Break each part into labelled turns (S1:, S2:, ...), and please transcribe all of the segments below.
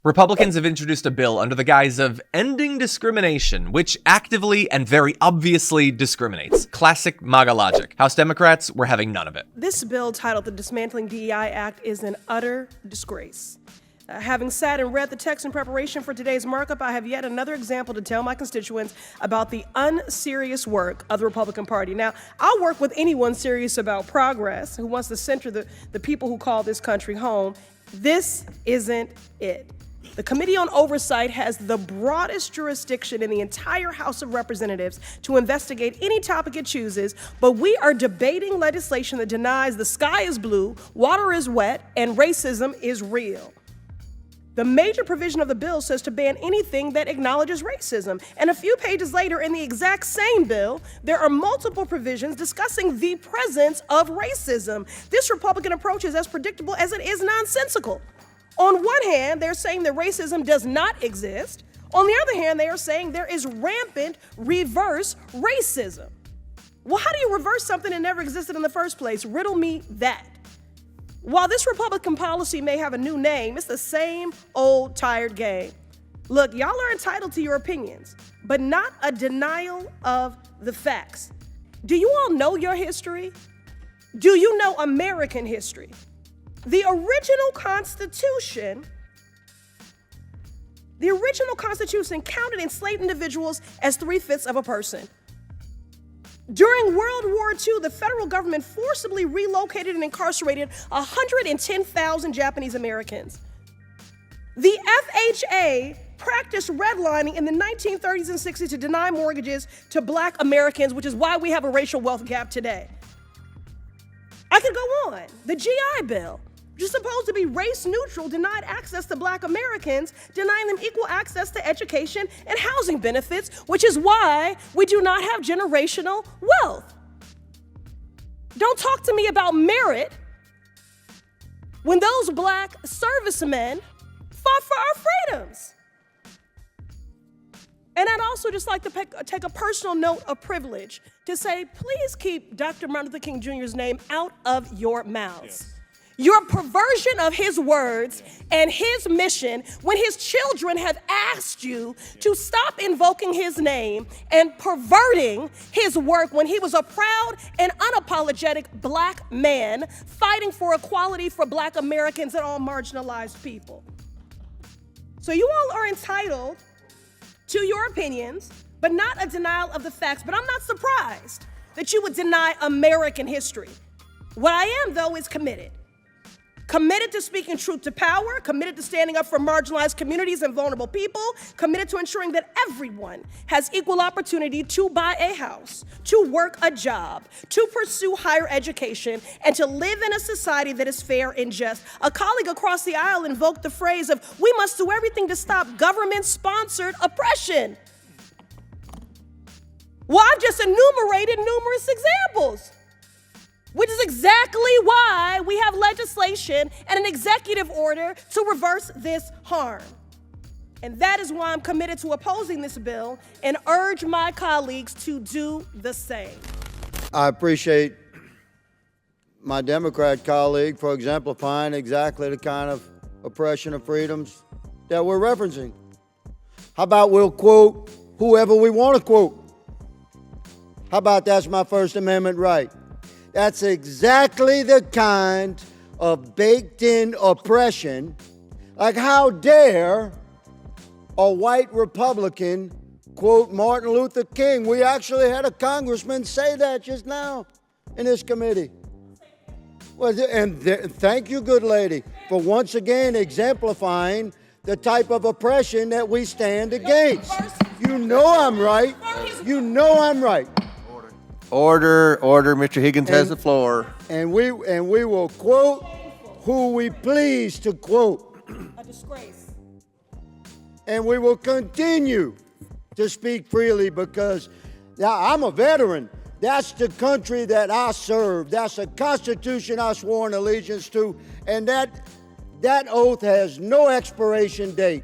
S1: Republicans have introduced a bill under the guise of ending discrimination, which actively and very obviously discriminates. Classic MAGA logic. House Democrats were having none of it.
S2: This bill, titled the Dismantling DEI Act, is an utter disgrace. Having sat and read the text in preparation for today's markup, I have yet another example to tell my constituents about the unserious work of the Republican Party. Now, I'll work with anyone serious about progress who wants to center the people who call this country home. This isn't it. The Committee on Oversight has the broadest jurisdiction in the entire House of Representatives to investigate any topic it chooses, but we are debating legislation that denies the sky is blue, water is wet, and racism is real. The major provision of the bill says to ban anything that acknowledges racism. And a few pages later in the exact same bill, there are multiple provisions discussing the presence of racism. This Republican approach is as predictable as it is nonsensical. On one hand, they're saying that racism does not exist. On the other hand, they are saying there is rampant reverse racism. Well, how do you reverse something that never existed in the first place? Riddle me that. While this Republican policy may have a new name, it's the same old tired game. Look, y'all are entitled to your opinions, but not a denial of the facts. Do you all know your history? Do you know American history? The original Constitution counted enslaved individuals as 3/5 of a person. During World War II, the federal government forcibly relocated and incarcerated 110,000 Japanese Americans. The FHA practiced redlining in the 1930s and 60s to deny mortgages to Black Americans, which is why we have a racial wealth gap today. I could go on. The GI Bill, which is supposed to be race neutral, denied access to Black Americans, denying them equal access to education and housing benefits, which is why we do not have generational wealth. Don't talk to me about merit when those Black servicemen fought for our freedoms. And I'd also just like to take a personal note of privilege to say, please keep Dr. Martin Luther King Jr.'s name out of your mouths. Yes. Your perversion of his words and his mission when his children have asked you to stop invoking his name and perverting his work when he was a proud and unapologetic Black man fighting for equality for Black Americans and all marginalized people. So you all are entitled to your opinions, but not a denial of the facts. But I'm not surprised that you would deny American history. What I am, though, is committed. Committed to speaking truth to power, committed to standing up for marginalized communities and vulnerable people, committed to ensuring that everyone has equal opportunity to buy a house, to work a job, to pursue higher education, and to live in a society that is fair and just. A colleague across the aisle invoked the phrase of, we must do everything to stop government-sponsored oppression. Well, I've just enumerated numerous examples, which is exactly why we have legislation and an executive order to reverse this harm. And that is why I'm committed to opposing this bill and urge my colleagues to do the same.
S3: I appreciate my Democrat colleague for exemplifying exactly the kind of oppression of freedoms that we're referencing. How about we'll quote whoever we want to quote? How about that's my First Amendment right? That's exactly the kind of baked-in oppression. Like, how dare a white Republican quote Martin Luther King? We actually had a congressman say that just now in this committee. Well, thank you, good lady, for once again exemplifying the type of oppression that we stand against. You know I'm right. You know I'm right.
S4: Order. Mr. Higgins has the floor.
S3: And we will quote who we please to quote.
S2: A disgrace.
S3: And we will continue to speak freely because now I'm a veteran. That's the country that I serve. That's the Constitution I swore an allegiance to. And that oath has no expiration date.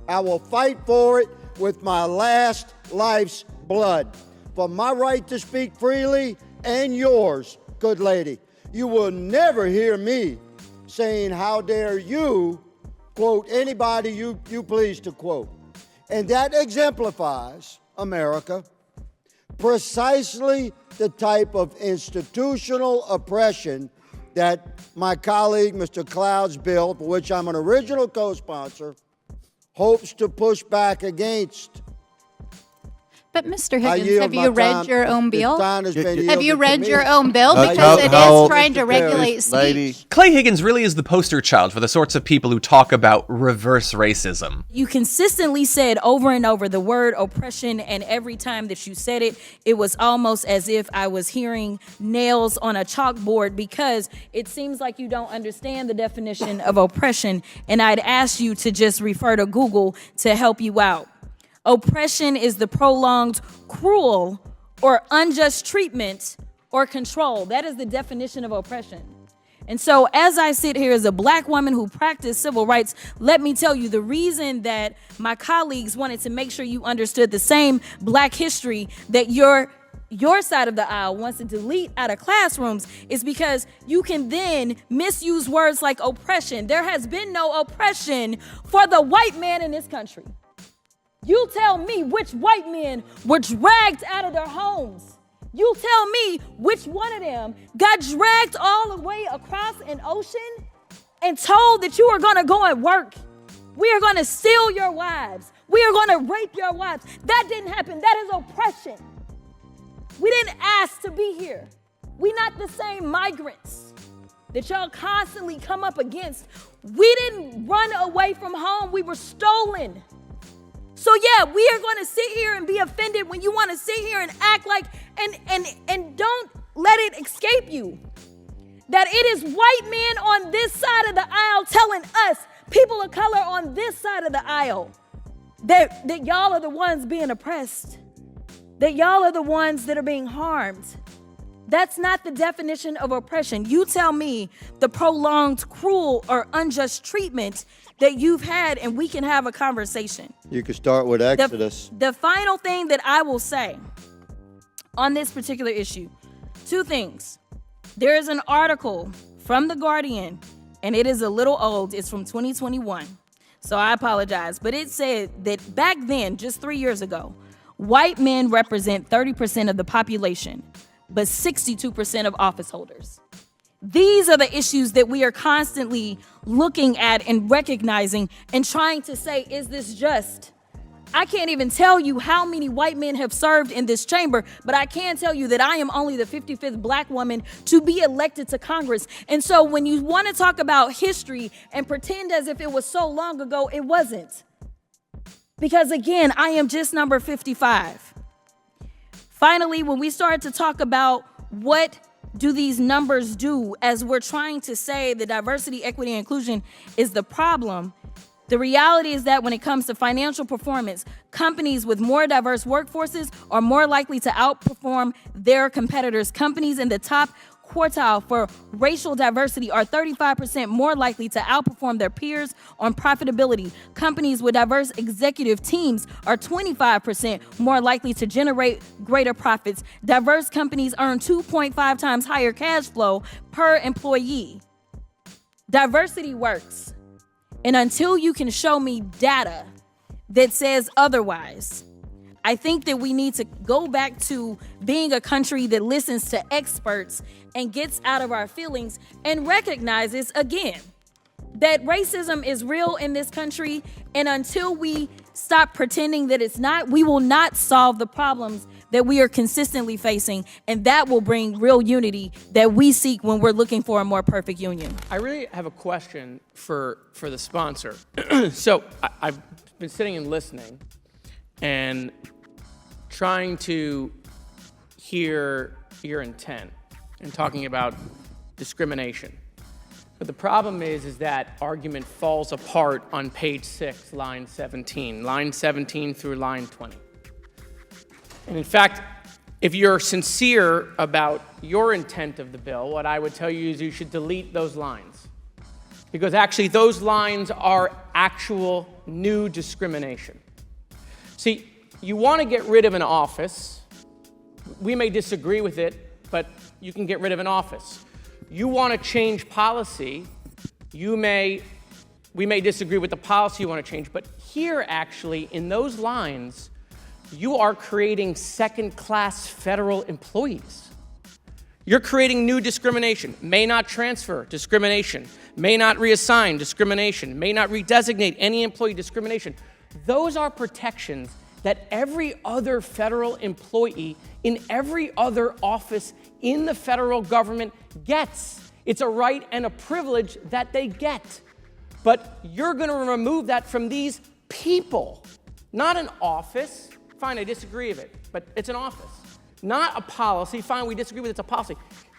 S3: I will fight for it with my last life's blood. For my right to speak freely and yours, good lady. You will never hear me saying, how dare you quote anybody you please to quote. And that exemplifies, America, precisely the type of institutional oppression that my colleague, Mr. Cloud's bill, for which I'm an original co-sponsor, hopes to push back against.
S5: But Mr. Higgins, have you read your own bill? Have you read your own bill?
S4: No,
S5: Because it
S4: no,
S5: is trying to
S3: Mr.
S5: regulate
S4: Lady.
S5: speech.
S1: Clay Higgins really is the poster child for the sorts of people who talk about reverse racism.
S6: You consistently said over and over the word oppression, and every time that you said it, it was almost as if I was hearing nails on a chalkboard, because it seems like you don't understand the definition of oppression, and I'd ask you to just refer to Google to help you out. Oppression is the prolonged, cruel, or unjust treatment or control. That is the definition of oppression. And so as I sit here as a black woman who practiced civil rights, let me tell you the reason that my colleagues wanted to make sure you understood the same black history that your side of the aisle wants to delete out of classrooms is because you can then misuse words like oppression. There has been no oppression for the white man in this country. You tell me which white men were dragged out of their homes. You tell me which one of them got dragged all the way across an ocean and told that you are going to go and work. We are going to steal your wives. We are going to rape your wives. That didn't happen. That is oppression. We didn't ask to be here. We not the same migrants that y'all constantly come up against. We didn't run away from home. We were stolen. So yeah, we are going to sit here and be offended when you want to sit here and act like, and don't let it escape you that it is white men on this side of the aisle telling us, people of color on this side of the aisle, that y'all are the ones being oppressed, that y'all are the ones that are being harmed. That's not the definition of oppression. You tell me the prolonged, cruel, or unjust treatment that you've had, and we can have a conversation.
S3: You can start with Exodus.
S6: The final thing that I will say on this particular issue, two things. There is an article from The Guardian, and it is a little old. It's from 2021, so I apologize. But it said that back then, just 3 years ago, white men represent 30% of the population, but 62% of office holders. These are the issues that we are constantly looking at and recognizing and trying to say, is this just? I can't even tell you how many white men have served in this chamber, but I can tell you that I am only the 55th black woman to be elected to Congress. And so when you want to talk about history and pretend as if it was so long ago, it wasn't. Because again, I am just number 55. Finally, when we start to talk about what do these numbers do as we're trying to say the diversity, equity, and inclusion is the problem, the reality is that when it comes to financial performance, companies with more diverse workforces are more likely to outperform their competitors. Companies in the top quartile for racial diversity are 35% more likely to outperform their peers on profitability. Companies with diverse executive teams are 25% more likely to generate greater profits. Diverse companies earn 2.5 times higher cash flow per employee. Diversity works. And until you can show me data that says otherwise, I think that we need to go back to being a country that listens to experts and gets out of our feelings and recognizes, again, that racism is real in this country. And until we stop pretending that it's not, we will not solve the problems that we are consistently facing. And that will bring real unity that we seek when we're looking for a more perfect union.
S7: I really have a question for the sponsor. So I've been sitting and listening and trying to hear your intent and talking about discrimination. But the problem is that argument falls apart on page 6, line 17 through line 20. And in fact, if you're sincere about your intent of the bill, what I would tell you is you should delete those lines. Because actually those lines are actual new discrimination. See, you want to get rid of an office. We may disagree with it, but you can get rid of an office. You want to change policy. You may we may disagree with the policy you want to change, but here actually, in those lines, you are creating second-class federal employees. You're creating new discrimination, may not transfer, discrimination, may not reassign, discrimination, may not redesignate any employee, discrimination. Those are protections that every other federal employee in every other office in the federal government gets. It's a right and a privilege that they get. But you're going to remove that from these people, not an office. Fine, I disagree with it, but it's an office. Not a policy. Fine, we disagree with it, it's a policy.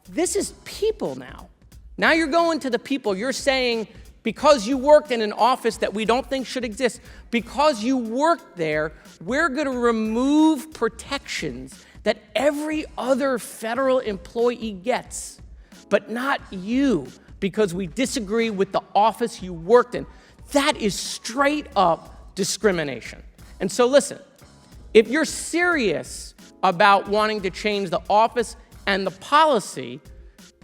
S7: This is people now. Now you're going to the people. You're saying, because you worked in an office that we don't think should exist, because you worked there, we're going to remove protections that every other federal employee gets, but not you, because we disagree with the office you worked in. That is straight up discrimination. And so listen, if you're serious about wanting to change the office and the policy,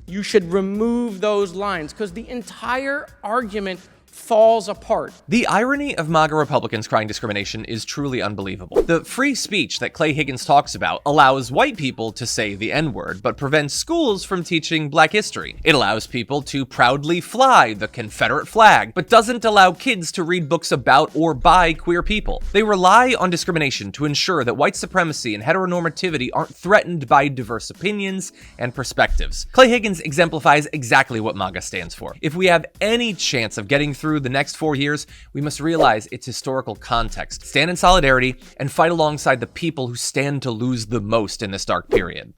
S7: you should remove those lines, because the entire argument falls apart.
S1: The irony of MAGA Republicans crying discrimination is truly unbelievable. The free speech that Clay Higgins talks about allows white people to say the N-word, but prevents schools from teaching Black history. It allows people to proudly fly the Confederate flag, but doesn't allow kids to read books about or by queer people. They rely on discrimination to ensure that white supremacy and heteronormativity aren't threatened by diverse opinions and perspectives. Clay Higgins exemplifies exactly what MAGA stands for. If we have any chance of getting through the next 4 years, we must realize its historical context, stand in solidarity, and fight alongside the people who stand to lose the most in this dark period.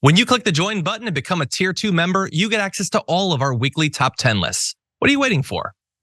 S1: When you click the join button and become a Tier 2 member, you get access to all of our weekly top 10 lists. What are you waiting for?